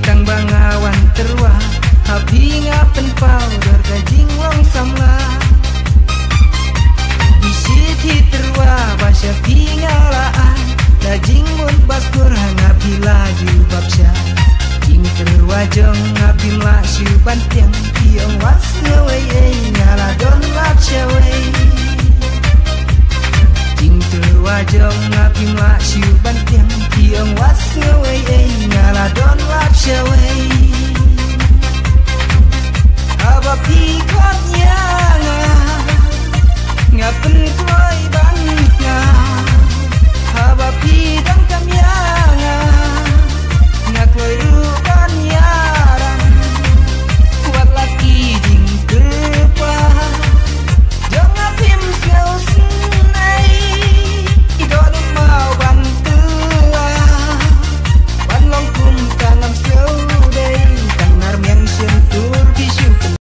kang bangawan terwa habi ngapen powder gajing wong samla isi terwa basya pingalaan gajing mun baskur hangapi laju babsya jing terwa jong ngapim la syu bantiang kiong was ngawai ngala don lapsya wei jing terwa jong ngapim la syu bantiang kiong was ngawai ngala don lapsya wei aba pikotnya ngapen